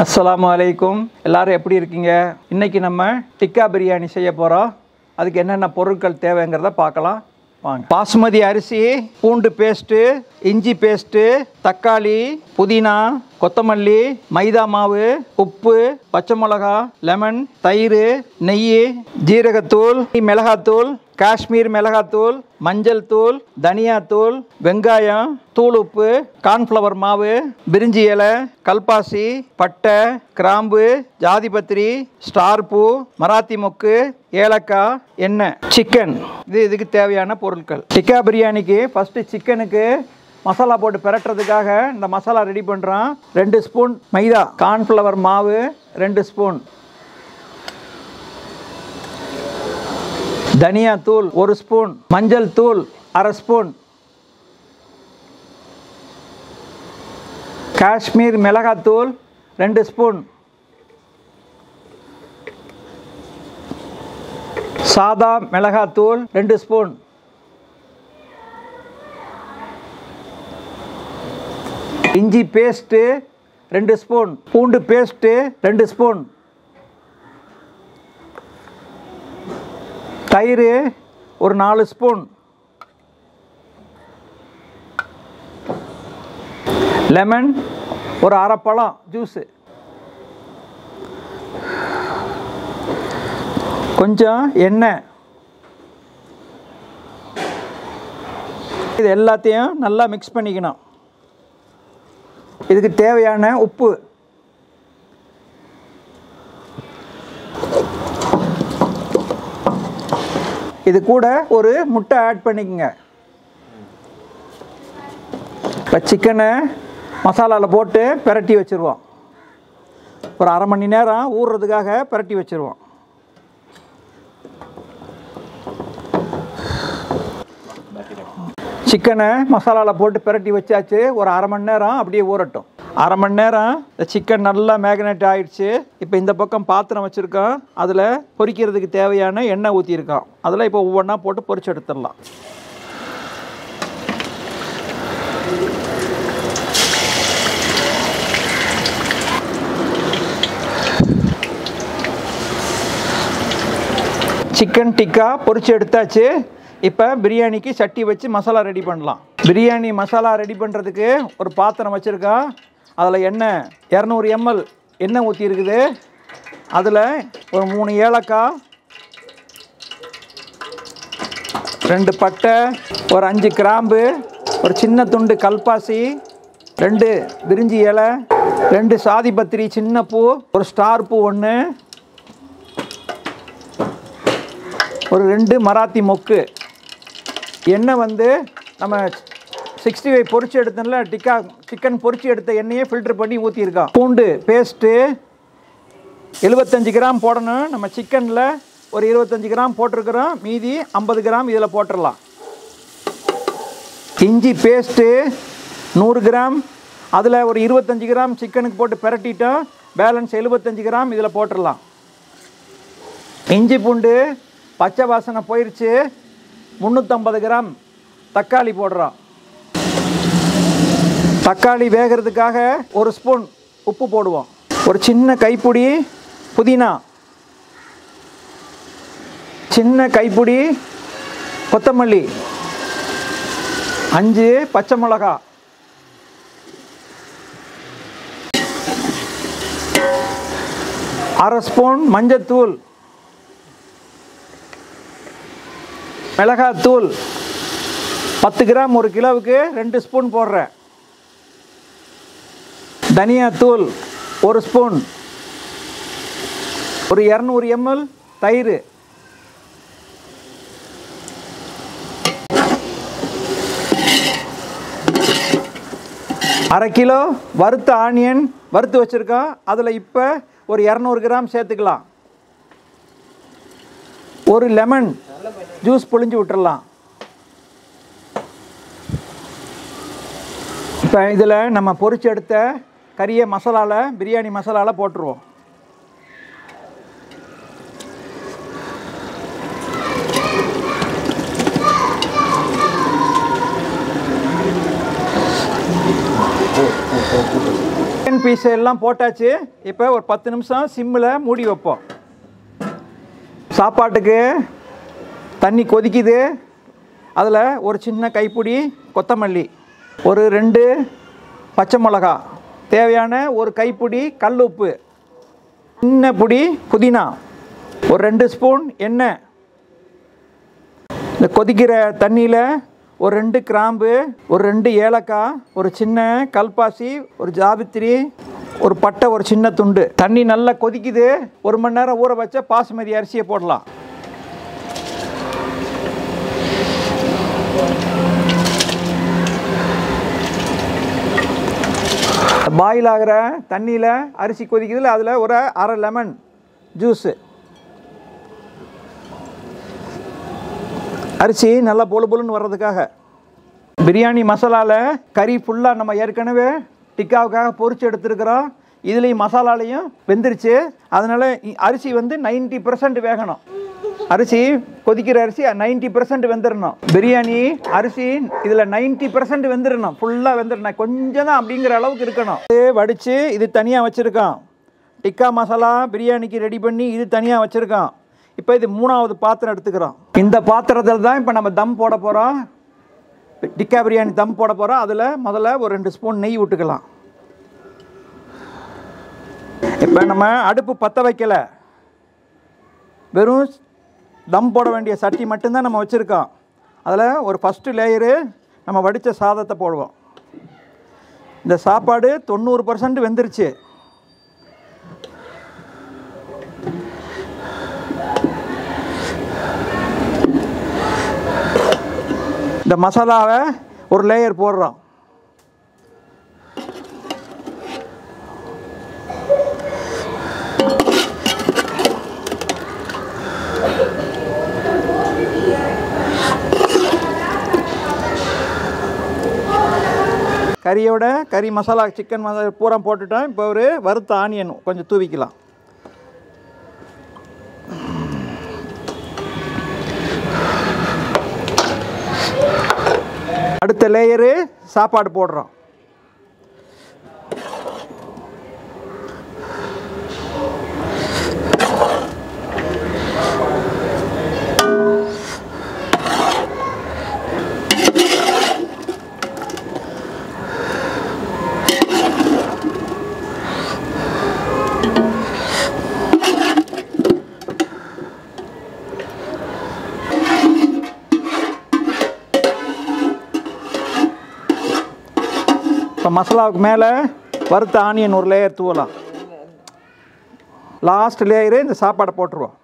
Assalamualaikum. எல்லாரும் எப்படி இருக்கீங்க? இன்னைக்கு நம்ம டிக்கா பிரியாணி செய்ய போறோம். அதுக்கு என்னென்ன பொருட்கள் தேவைங்கறத பார்க்கலாம். வாங்க. பாஸ்மதி அரிசி, பூண்டு பேஸ்ட், இஞ்சி பேஸ்ட், தக்காளி, புதினா, கொத்தமல்லி, மைதா மாவு, உப்பு, பச்சை மிளகாய், லெமன், தயிர், நெய், ஜீரகத்தூள், மிளகாத்தூள், காஷ்மீர் மிளகாத்தூள், மஞ்சள் தூள், தனியா தூள், வெங்காயம், தூள் உப்பு, கார்ன்ஃப்ளவர் மாவு, பிரிஞ்சி இலை, கல்பாசி, பட்டை, கிராம்பு, ஜாதிபத்திரி, ஸ்டார் பூ, மராத்தி மொக்கு, ஏலக்காய், எண்ணெய், சிக்கன். இதுக்கு தேவையான பொருட்கள். டிக்கா பிரியாணிக்கு ஃபர்ஸ்ட் சிக்கனுக்கு மசாலா போட்டு பிரட்டுறதுக்காக இந்த மசாலா ரெடி பண்ணுறோம். 2 ஸ்பூன் மைதா, கார்ன்ஃப்ளவர் மாவு 2 ஸ்பூன், தனியா தூள் 1 ஸ்பூன், மஞ்சள் தூள் 1/2 ஸ்பூன், காஷ்மீர் மிளகாத்தூள் 2 ஸ்பூன், சாதா மிளகாத்தூள் 2 ஸ்பூன், இஞ்சி பேஸ்ட்டு 2 ஸ்பூன், பூண்டு பேஸ்ட்டு 2 ஸ்பூன், தயிர் ஒரு 4 ஸ்பூன், லெமன் ஒரு அரை பழம் ஜூஸு, கொஞ்சம் எண்ணெய். இது எல்லாத்தையும் நல்லா மிக்ஸ் பண்ணிக்கணும். இதுக்கு தேவையான உப்பு, இது கூட ஒரு முட்டை ஆட் பண்ணிக்கங்க. இப்போ சிக்கனை மசாலாவில் போட்டு பிரட்டி வச்சுருவோம். ஒரு அரை மணி நேரம் ஊறுறதுக்காக பிரட்டி வச்சுருவோம். சிக்கனை மசாலாவில் போட்டு பிரட்டி வச்சாச்சு. ஒரு அரை மணி நேரம் அப்படியே ஊறட்டும். அரை மணி நேரம் இந்த சிக்கன் நல்லா மேக்னேட் ஆகிடுச்சு. இப்போ இந்த பக்கம் பாத்திரம் வச்சுருக்கோம். அதில் பொரிக்கிறதுக்கு தேவையான எண்ணெய் ஊற்றிருக்கோம். அதில் இப்போ ஒவ்வொன்றா போட்டு பொரிச்சு எடுத்துடலாம். சிக்கன் டிக்கா பொரிச்சு எடுத்தாச்சு. இப்போ பிரியாணிக்கு சட்டி வச்சு மசாலா ரெடி பண்ணலாம். பிரியாணி மசாலா ரெடி பண்ணுறதுக்கு ஒரு பாத்திரம் வச்சுருக்கோம். அதில் எண்ணெய் 200 ml எண்ணெய் ஊற்றி இருக்குது. அதில் ஒரு 3 ஏலக்காய், 2 பட்டை, ஒரு 5 கிராம்பு, ஒரு சின்ன துண்டு கல்பாசி, 2 பிரிஞ்சி இலை, 2 சாதிபத்திரி சின்ன பூ, ஒரு ஸ்டார் பூ 1, ஒரு 2 மராத்தி மொக்கு. எண்ணெய் வந்து நம்ம 65 பொரிச்சு எடுத்தோம்ல, டிக்கா சிக்கன் பொரிச்சு எடுத்த எண்ணெயை ஃபில்டர் பண்ணி ஊற்றிருக்கோம். பூண்டு பேஸ்ட்டு 75 கிராம் போடணும். நம்ம சிக்கனில் ஒரு 25 கிராம் போட்டிருக்கிறோம். மீதி 50 கிராம் இதில் போட்டுடலாம். இஞ்சி பேஸ்ட்டு 100 கிராம். அதில் ஒரு 25 கிராம் சிக்கனுக்கு போட்டு பிரட்டிட்டோம். பேலன்ஸ் 75 கிராம் இதில் போட்டுடலாம். இஞ்சி பூண்டு பச்சை வாசனை போயிடுச்சு. 350 கிராம் தக்காளி போடுறோம். தக்காளி வேகிறதுக்காக 1 ஸ்பூன் உப்பு போடுவோம். ஒரு சின்ன கைப்பிடி புதினா, சின்ன கைப்பிடி கொத்தமல்லி, 5 பச்சை மிளகாய், அரை ஸ்பூன் மஞ்சத்தூள், மிளகாத்தூள் 10 கிராம், 1 கிலோவுக்கு 2 ஸ்பூன் போடுறேன். தனியா தூள் 1 ஸ்பூன், ஒரு 200 ml தயிர், அரை கிலோ வறுத்த ஆனியன் வறுத்து வச்சுருக்கோம். அதில் இப்போ ஒரு 200 கிராம் சேர்த்துக்கலாம். ஒரு லெமன் ஜூஸ் புழிஞ்சு விட்டுறலாம். இப்போ இதில் நம்ம பொரிச்சு எடுத்த கறியை மசாலாவில் பிரியாணி மசாலாவில் போட்டுருவோம். சிக்கன் பீஸ் எல்லாம் போட்டாச்சு. இப்போ ஒரு 10 நிமிஷம் சிம்மில் மூடி வைப்போம். சாப்பாட்டுக்கு தண்ணி கொதிக்குது. அதில் ஒரு சின்ன கைப்பிடி கொத்தமல்லி, ஒரு 2 பச்சை மிளகா, தேவையான ஒரு கைப்பிடி கல் உப்பு, சின்ன பிடி புதினா, ஒரு 2 ஸ்பூன் எண்ணெய். இந்த கொதிக்கிற தண்ணியில் ஒரு 2 கிராம்பு, ஒரு 2 ஏலக்காய், ஒரு சின்ன கல்பாசி, ஒரு ஜாவித்திரி, ஒரு பட்டை, ஒரு சின்ன துண்டு. தண்ணி நல்லா கொதிக்குது. 1 மணி நேரம் ஊற வச்ச பாசுமதி அரிசியை போடலாம். பாயில் ஆகிற தண்ணியில் அரிசி கொதிக்குதுல, அதில் ஒரு அரை லெமன் ஜூஸு. அரிசி நல்லா பொழு பொழுன்னு வர்றதுக்காக. பிரியாணி மசாலாவில் கறி ஃபுல்லாக நம்ம ஏற்கனவே டிக்காவுக்காக பொரிச்சு எடுத்துருக்குறோம். இதுலேயும் மசாலாலையும் வெந்துருச்சு. அதனால் அரிசி வந்து 90% வேகணும். அரிசி கொதிக்கிற அரிசி 90% வெந்துடணும். பிரியாணி அரிசி இதில் 90% வெந்துடணும். ஃபுல்லாக வெந்துடணும். கொஞ்சம் தான் அப்படிங்கிற அளவுக்கு இருக்கணும். வடித்து இது தனியாக வச்சுருக்கோம். டிக்கா மசாலா பிரியாணிக்கு ரெடி பண்ணி இது தனியாக வச்சுருக்கோம். இப்போ இது 3வது பாத்திரம் எடுத்துக்கிறோம். இந்த பாத்திரத்தில் தான் இப்போ நம்ம தம் போட போகிறோம். டிக்கா பிரியாணி தம் போட போகிறோம். அதில் முதல்ல ஒரு 2 ஸ்பூன் நெய் விட்டுக்கலாம். இப்போ நம்ம அடுப்பு பற்ற வைக்கலை, வெறும் தம் போட வேண்டிய சட்டி மட்டும்தான் நம்ம வச்சுருக்கோம். அதில் ஒரு ஃபஸ்ட்டு லேயரு நம்ம வடித்த சாதத்தை போடுவோம். இந்த சாப்பாடு 90% வெந்துருச்சு. இந்த மசாலாவை ஒரு லேயர் போடுறோம். கறியோட கறி மசாலா, சிக்கன் மசாலா பூரா போட்டுட்டோம். இப்போ ஒரு வறுத்த ஆனியன் கொஞ்சம் தூவிக்கலாம். அடுத்த லேயரு சாப்பாடு போடுறோம். இப்போ மசாலாவுக்கு மேலே வறுத்த ஆனியன் ஒரு லேயர் தூவலாம். லாஸ்ட் லேயரு இந்த சாப்பாடை போட்டுருவோம்.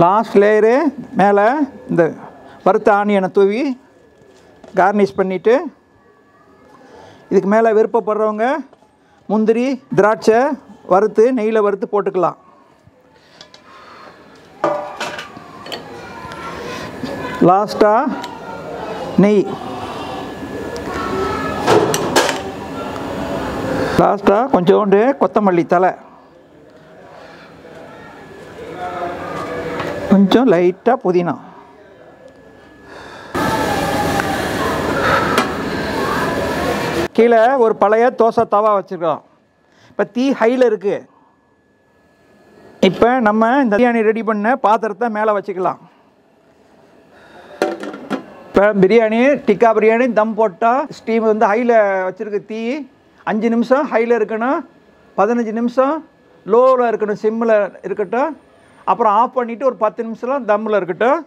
லாஸ்ட் லேயரு மேலே இந்த வறுத்த ஆனியனை தூவி கார்னிஷ் பண்ணிவிட்டு, இதுக்கு மேலே விருப்பப்படுறவங்க முந்திரி, திராட்சை வறுத்து நெய்யில் வறுத்து போட்டுக்கலாம். லாஸ்ட்டாக நெய், லாஸ்ட்டாக கொஞ்சோண்டு கொத்தமல்லி தலை, கொஞ்சம் லைட்டாக புதினா. கீழே ஒரு பழைய தோசை தவா வச்சுருக்கோம். இப்போ தீ ஹையில் இருக்குது. இப்போ நம்ம இந்த பிரியாணி ரெடி பண்ண பாத்திரத்தை மேலே வச்சுக்கலாம். இப்போ பிரியாணி, டிக்கா பிரியாணி தம் போட்டால் ஸ்டீம் வந்து ஹையில் வச்சுருக்கு. தீ 5 நிமிஷம் ஹையில் இருக்கணும், 15 நிமிஷம் லோவில் இருக்கணும், சிம்மில் இருக்கட்டும். அப்புறம் ஆஃப் பண்ணிவிட்டு ஒரு 10 நிமிஷம் தம்மில் இருக்கட்டும்,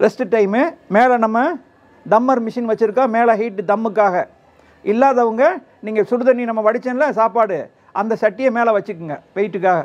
ரெஸ்ட் டைமு. மேலே நம்ம தம்மர் மிஷின் வச்சுருக்கோம், மேலே ஹீட்டு தம்முக்காக. இல்லாதவங்க நீங்கள் சுடுதண்ணி நம்ம வடிச்சோம்ல சாப்பாடு, அந்த சட்டியை மேலே வச்சுக்கோங்க வெயிட்டுக்காக.